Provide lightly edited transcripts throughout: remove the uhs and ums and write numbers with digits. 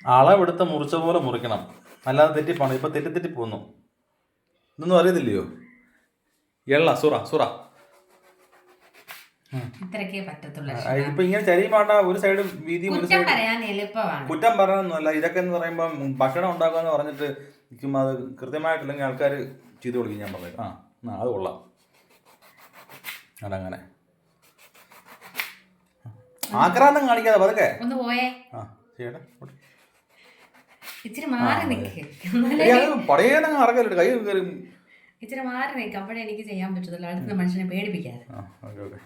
അളവെടുത്ത് മുറിച്ച പോലെ മുറിക്കണം, അല്ലാതെ തെറ്റിപ്പോണം. ഇപ്പം തെറ്റി പോന്നു. ഇതൊന്നും അറിയത്തില്ലയോ? സുറ ഇത്രയൊക്കെ പറ്റത്തുള്ളൂ. ഇപ്പൊ ഇങ്ങനെ ചരിയുമാട്ട ഒരു സൈഡ് വീതി, ഒരു സൈഡ് കുറ്റം പറയാനൊന്നുമല്ല. ഇതൊക്കെ എന്ന് പറയുമ്പോൾ ഭക്ഷണം ഉണ്ടാക്കാന്ന് പറഞ്ഞിട്ട് ചുമ്മാ അത് കൃത്യമായിട്ടില്ലെങ്കിൽ ആൾക്കാർ ചെയ്ത് കൊടുക്കും. ഞാൻ പറയും അത് കൊള്ളാം, അതങ്ങനെ ആക്രാന്തം കാണിക്കാതെ പതുക്കെ ഒന്ന് പോയേ. ചെയ്യട്ടെ, ഇച്ചിരി മാറി നിൽക്ക്, പടയേന്നങ്ങ് അറക്കല്ലിട്ട് കൈ കയറി. ഇച്ചിരി മാറി നിൽക്ക്, അപ്പോഴേ എനിക്ക് ചെയ്യാൻ പറ്റത്തുള്ളൂ. അടുത്ത മനുഷ്യനെ പേടിപ്പിക്കാതെ. ഓക്കെ.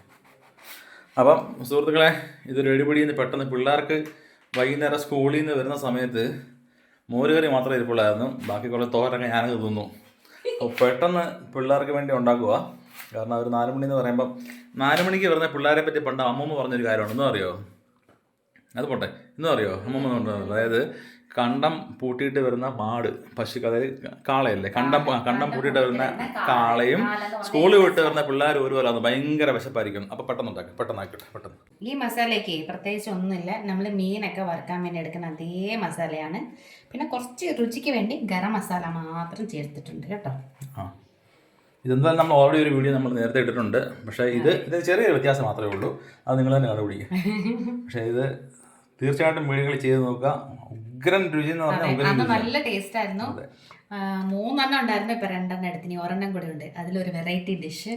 അപ്പം സുഹൃത്തുക്കളെ, ഇത് റെഡിപിടിന്ന് പെട്ടെന്ന് പിള്ളേർക്ക് വൈകുന്നേരം സ്കൂളിൽ നിന്ന് വരുന്ന സമയത്ത് മോരുകറി മാത്രമേ ഇരിപ്പുള്ളായിരുന്നു. ബാക്കി കുറേ തോരൊക്കെ ഞാനത് തിന്നു. അപ്പോൾ പെട്ടെന്ന് പിള്ളേർക്ക് വേണ്ടി ഉണ്ടാക്കുക. കാരണം അവർ 4 മണി എന്ന് പറയുമ്പം 4 മണിക്ക് വരുന്ന പിള്ളേരെ പറ്റി പണ്ട് അമ്മമ്മ പറഞ്ഞൊരു കാര്യമാണ്. ഇന്നും അറിയോ? അത് പോട്ടെ, ഇന്നും അറിയോ അമ്മമ്മ പറഞ്ഞത്? അതായത് കണ്ടം പൂട്ടിയിട്ട് വരുന്ന മാട്, പശു, അതായത് കാളയല്ലേ, കണ്ടം പൂട്ടിയിട്ട് വരുന്ന കാളയും സ്കൂളിൽ വിട്ട് വരുന്ന പിള്ളേർ ഒരുപോലെ ഭയങ്കര വിശപ്പായിരിക്കും. അപ്പൊ പെട്ടെന്ന് ഈ മസാലയ്ക്ക് പ്രത്യേകിച്ച് ഒന്നുമില്ല. നമ്മൾ മീനൊക്കെ വറുക്കാൻ വേണ്ടി എടുക്കുന്ന അതേ മസാലയാണ്. പിന്നെ കുറച്ച് രുചിക്ക് വേണ്ടി ഗരം മസാല മാത്രം ചേർത്തിട്ടുണ്ട് കേട്ടോ. ഇതെന്തായാലും നമ്മൾ ഓൾറെഡി ഒരു വീഡിയോ നമ്മൾ നേരത്തെ ഇട്ടിട്ടുണ്ട്. പക്ഷേ ഇത് ചെറിയൊരു വ്യത്യാസം മാത്രമേ ഉള്ളൂ. അത് നിങ്ങൾ തന്നെ കണ്ടുപിടിക്കുക. പക്ഷേ ഇത് തീർച്ചയായിട്ടും വീടുകളിൽ ചെയ്ത് നോക്കുക. ഉഗ്രൻ രുചി എന്ന് പറഞ്ഞാൽ നല്ല ടേസ്റ്റ് ആയിരുന്നു. 3 ഉണ്ടായിരുന്നു, ഇപ്പൊ 2 എടുത്തിന്, 1 കൂടെ ഉണ്ട്. അതിലൊരു വെറൈറ്റി ഡിഷ്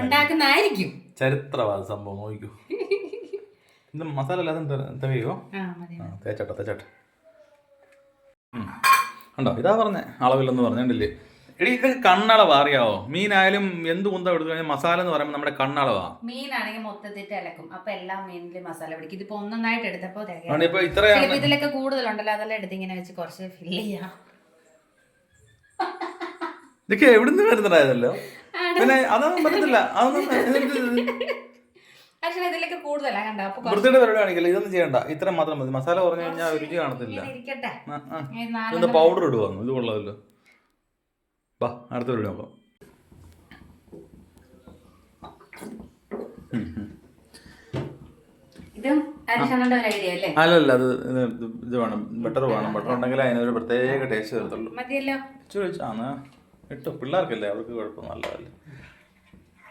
ഉണ്ടാക്കുന്നതായിരിക്കും. ചരിത്രവാദ സംഭവം നോക്കൂ. ഇത് മസാല അല്ലാതെ തവയോ തേച്ചട്ടെ ഉണ്ടോ? ഇതാ പറഞ്ഞേ, അളവില്ലെന്ന് പറഞ്ഞില്ലേ? എടി, ഇത് കണ്ണളവ് അറിയാവോ? മീനായാലും എന്ത് കുന്തം എടുത്തു കഴിഞ്ഞാൽ മസാല എന്ന് പറയുമ്പോൾ നമ്മുടെ കണ്ണളവാ. മീനാണെങ്കിൽ മൊത്തത്തിൽ ഇളക്കും, അപ്പൊ എല്ലാം മീനിൽ മസാല പിടിക്കും. ഇതിപ്പോ ഒന്നായിട്ട് എടുത്തപ്പോ ഇതിലൊക്കെ കൂടുതലുണ്ടല്ലോ, അതെല്ലാം എടുത്ത് ഇങ്ങനെ വെച്ച് കുറച്ച് ഫില്ല് ചെയ്യാം. ഇതൊക്കെ എവിടുന്ന് വരുന്നതായതല്ലോ. പിന്നെ അതൊന്നും പറ്റത്തില്ല. ഇതിലൊക്കെ കൂടുതലാ കണ്ടോ? വൃത്തിയുടെ പരിപാടി കാണിക്കില്ല. ഇതൊന്നും ചെയ്യണ്ട, ഇത്ര മാത്രം മതി. മസാല പറഞ്ഞു കഴിഞ്ഞാൽ രുചി കാണത്തില്ല. പൗഡർ ഇടുവാന്നു, ഇത് കൊള്ളാമല്ലോ. വാ, അടുത്ത വീഡിയോ നോക്കാം. അല്ലല്ല, ഇത് വേണം, ബട്ടർ വേണം. ബട്ടർ ഉണ്ടെങ്കിൽ അതിനൊരു പ്രത്യേക ടേസ്റ്റ് വരത്തുള്ളൂ. ഇട്ടോ, പിള്ളേർക്കല്ലേ, അവർക്ക് കുഴപ്പം നല്ലതല്ലേ.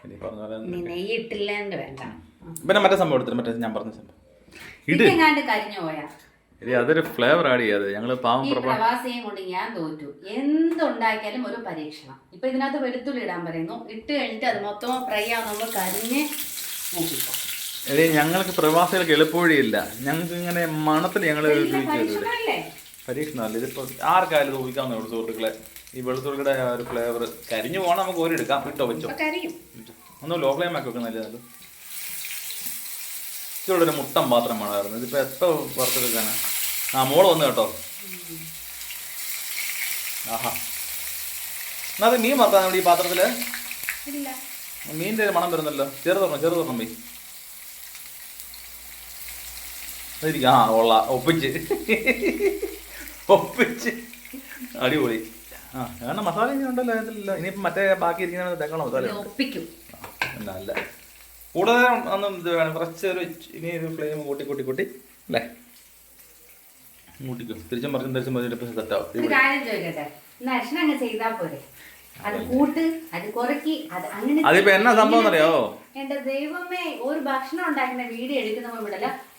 ഇനി പറഞ്ഞ പോലെ പിന്നെ മറ്റേ സംഭവം എടുത്തിട്ട്, മറ്റേ ഞാൻ പറഞ്ഞ സംഭവം അതൊരു ഫ്ലേവർ ആഡ് ചെയ്യാതെ ഞങ്ങള് പ്രവാസിയും കൊണ്ട് ഞാൻ തോറ്റു. എന്തുണ്ടാക്കിയാലും ഒരു പരീക്ഷണം. ഇപ്പൊ ഇതിനകത്ത് വെളുത്തുള്ളി ഇടാൻ പറയുന്നു, ഇട്ട് കഴിഞ്ഞിട്ട് അത് മൊത്തം ഫ്രൈ ആവുമ്പോൾ കരിഞ്ഞ് നോക്കിക്കോ. ഞങ്ങൾക്ക് പ്രവാസികൾക്ക് എളുപ്പവഴിയില്ല. ഞങ്ങൾക്ക് ഇങ്ങനെ മണത്തിൽ ഞങ്ങള് പരീക്ഷണമല്ല. ഇതിപ്പോ ആർക്കായാലും ഊഹിക്കാവുന്ന സുഹൃത്തുക്കളെ. ഈ വെളുത്തുള്ളിയുടെ ഒരു ഫ്ലേവർ കരിഞ്ഞു പോകണം, നമുക്ക് ഓരെടുക്കാം. ഇട്ടോ വെച്ചോ, ഒന്ന് ലോ ഫ്ലെയിം ആക്കി വെക്കുന്നല്ലേ നല്ലത്. ഇവിടെ ഒരു മുട്ടം പാത്രം വേണമായിരുന്നു. ഇതിപ്പോ എത്ര വറുത്തെടുക്കാനാ? മോള് വന്നു കേട്ടോ. ആഹാ, എന്നാ അത് മീൻ വറുത്താ ഈ പാത്രത്തില്? മീനിന്റെ മണം വരുന്നല്ലോ. ചെറുതൊരെണ്ണം പോയി കൊള്ളാം. ഒപ്പിച്ച് അടിപൊളി. കാരണം മസാല ഇനി ഉണ്ടല്ലോ അതില്ല. ഇനിയിപ്പം മറ്റേ ബാക്കി ഇരിക്കുന്ന തെക്കണം മസാല അല്ല. കൂടുതൽ ഒന്നും ഇത് വേണം, കുറച്ച് ഇനി ഒരു ഫ്ലെയിം കൂട്ടി അല്ലേ? കൂട്ടിക്കും. തിരിച്ചും മറിച്ചിട്ട് സെറ്റാവും. അതിപ്പോ എന്നാ സംഭവം അറിയാവോ? എന്റെ ദൈവമേ, ഒരു ഭക്ഷണം ഉണ്ടാക്കുന്ന വീഡിയോ എടുക്കുന്ന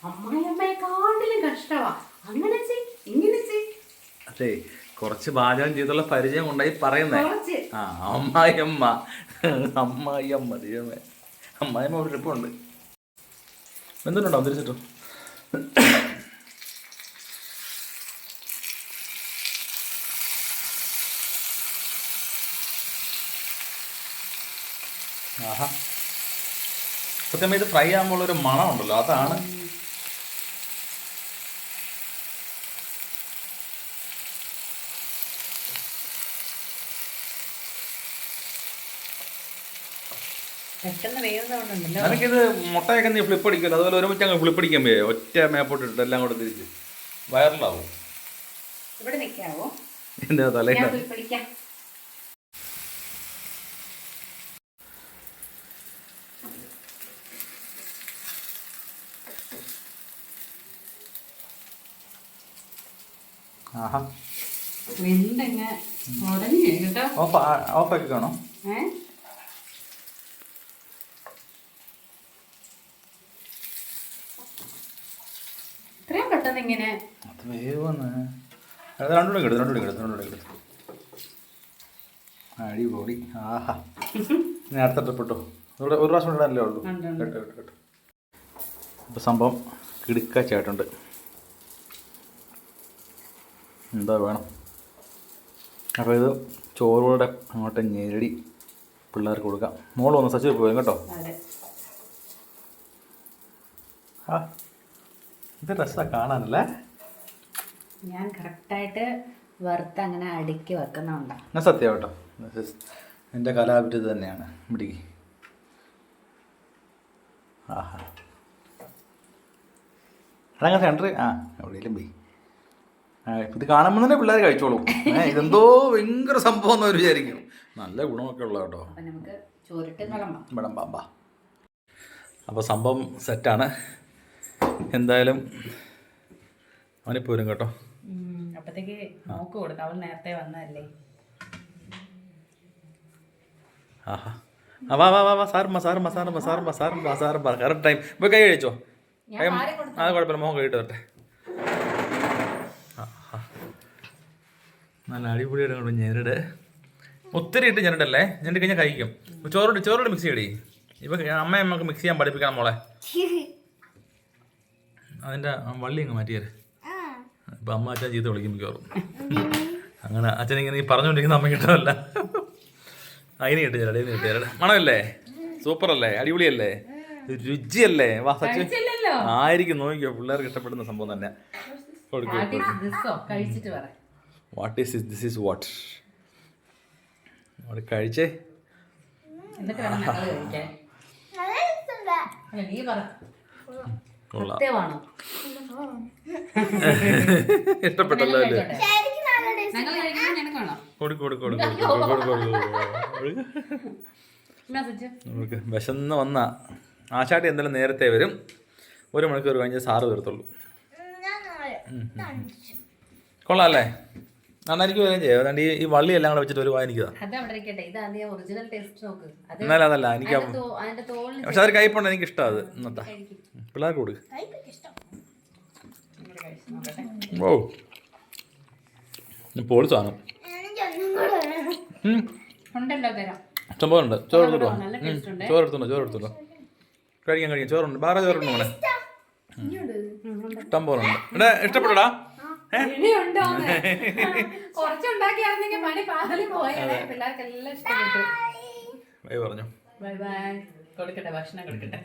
അമ്മായിയമ്മയെക്കാട്ടിലും കഷ്ടമാ. അങ്ങനെ ഇങ്ങനെ അതെ, കുറച്ച് പാചകം ചെയ്തുള്ള പരിചയം കൊണ്ടായി പറയുന്നേ. അമ്മായിയമ്മ ദൈവമേ, അമ്മായിയമ്മ ഒരു ട്രിപ്പുണ്ട്. എന്തുണ്ടോ തിരിച്ചിട്ടോ? ആഹാ, സത്യം ഇത് ഫ്രൈ ആകുമ്പോൾ ഒരു മണം ഉണ്ടല്ലോ, അതാണ്. എനിക്കിത് മുട്ടയൊക്കെ നീ ഫ്ലിപ്പ് അടിക്കുമല്ലോ, അതുപോലെ ഒരുമിച്ച് അങ്ങ് ഫ്ലിപ്പ് അടിക്കാൻ പോയേ. ഒറ്റ മേപ്പോട്ട് ഇട്ട് എല്ലാം കൂടെ തിരിച്ച് വൈറലാവും. എന്താ തലയിൽ ആഹാ വെന്തങ്ങ് ഉടഞ്ഞു കേട്ടോ. ഓഫാക്കി കാണോ? ഇത്രയും പെട്ടെന്ന് ഇങ്ങനെ അത് വേവന്ന് രണ്ടുകൂടെ എടുത്തു. അടിപൊളി. ആഹാ ഞാൻ അടുത്ത ട്രിപ്പ് ഇട്ടോ. ഇവിടെ ഒരു പ്രാവശ്യം ഇടാനല്ലേ ഉള്ളൂ. കേട്ടോ. ഇപ്പം സംഭവം കിടുക്കാച്ചായിട്ടുണ്ട്. എന്താ വേണം. അപ്പോൾ ഇത് ചോറൂടെ അങ്ങോട്ട് ഞെരടി പിള്ളേർക്ക് കൊടുക്കാം. മോള് വന്ന് സച്ച് പോയി കേട്ടോ. ആ ഇത് രസമാണ് കാണാനല്ലേ. ഞാൻ കറക്റ്റായിട്ട് വറുത്ത് അങ്ങനെ അടുക്കി വെക്കുന്നുണ്ടോ. ഞാൻ സത്യം കേട്ടോ. എൻ്റെ കലാവിറ്റ് ഇത് തന്നെയാണ്. പിടിക്ക്. ആഹാ അതങ്ങനെ സെൻറ്റർ എവിടെയെങ്കിലും പോയി. ഇത് കാണുമ്പോൾ തന്നെ പിള്ളേർ കഴിച്ചോളും. ഇതെന്തോ ഭയങ്കര സംഭവം എന്ന് അവർ വിചാരിക്കും. നല്ല ഗുണമൊക്കെ ഉള്ള കേട്ടോ. നമുക്ക് ചോറിട്ട് വിളമ്പാ. അപ്പോൾ സംഭവം സെറ്റാണ്. എന്തായാലും അവനിപ്പോൾ വരും കേട്ടോ. അപ്പത്തേക്ക് നോക്ക് കൊടുക്കാം. അവൾ നേരത്തെ വന്നതല്ലേ. ആഹാ വാ സാറുമ്പ കറക്റ്റ് ടൈം. ഇപ്പോൾ കൈ കഴിച്ചോ. അത് കുഴപ്പമില്ല. മോഹൻ കഴിയിട്ട് വരട്ടെ. നല്ല അടിപൊളിയായിട്ട് കൊണ്ട് ഞെരട്. ഒത്തിരി ഇട്ട് ഞെരടല്ലേ. ഞെരടി കഴിഞ്ഞാൽ കഴിക്കും. ചോറോട് മിക്സ് ചെയ്യടി. ഇപ്പം അമ്മയെ നമുക്ക് മിക്സ് ചെയ്യാൻ പഠിപ്പിക്കണം മോളെ. അതിൻ്റെ വള്ളി അങ്ങ് മാറ്റിയാൽ ഇപ്പം അമ്മ അച്ഛൻ ചീത്ത വിളിക്കും മിക്കവാറും. അങ്ങനെ അച്ഛനിങ്ങനെ പറഞ്ഞുകൊണ്ടിരിക്കുന്ന അമ്മ കിട്ടുമല്ല. അതിന് കിട്ടിയാലേ മണമല്ലേ. സൂപ്പറല്ലേ. അടിപൊളിയല്ലേ. രുചിയല്ലേ. വാ സച്ച് ആയിരിക്കും. നോക്കിക്കോ. പിള്ളേർക്ക് ഇഷ്ടപ്പെടുന്ന സംഭവം തന്നെ. What is this is what. അവിടെ കഴിച്ചേ. ഇഷ്ടപ്പെട്ടല്ലോ അല്ലേ. വിശന്ന് വന്ന ആശാട്ടി എന്തായാലും നേരത്തെ വരും. 1 മണിക്കൂർ കഴിഞ്ഞ് സാറ് വരത്തുള്ളൂ. കൊള്ളാം അല്ലേ. നന്നായിരിക്കും വരികയും ചെയ്യാം. അതുകൊണ്ട് ഈ വള്ളി എല്ലാം കൂടെ വെച്ചിട്ട് ഒരു വായനിക്കുക. എന്നാലും അതല്ല എനിക്ക്. പക്ഷെ അതൊരു കയ്പുണ്ട്. എനിക്ക് ഇഷ്ടം അത്. ഇന്നത്തെ പിള്ളേർക്ക് കൊടുക്ക്. ഓ പൊളി സാധനം. ഇഷ്ടംപോലെ ഉണ്ട്. ചോറ് എടുത്തോണ്ടോ. കഴിക്കാൻ ചോറുണ്ട്. വേറെ ചോറുണ്ട് മോനെ. ഇഷ്ടംപോലെ ഉണ്ട്. ഇവിടെ ഇഷ്ടപ്പെടടാ. പറഞ്ഞു ബൈ ബൈ. കൊടുക്കട്ടെ ഭക്ഷണം കൊടുക്കട്ടെ.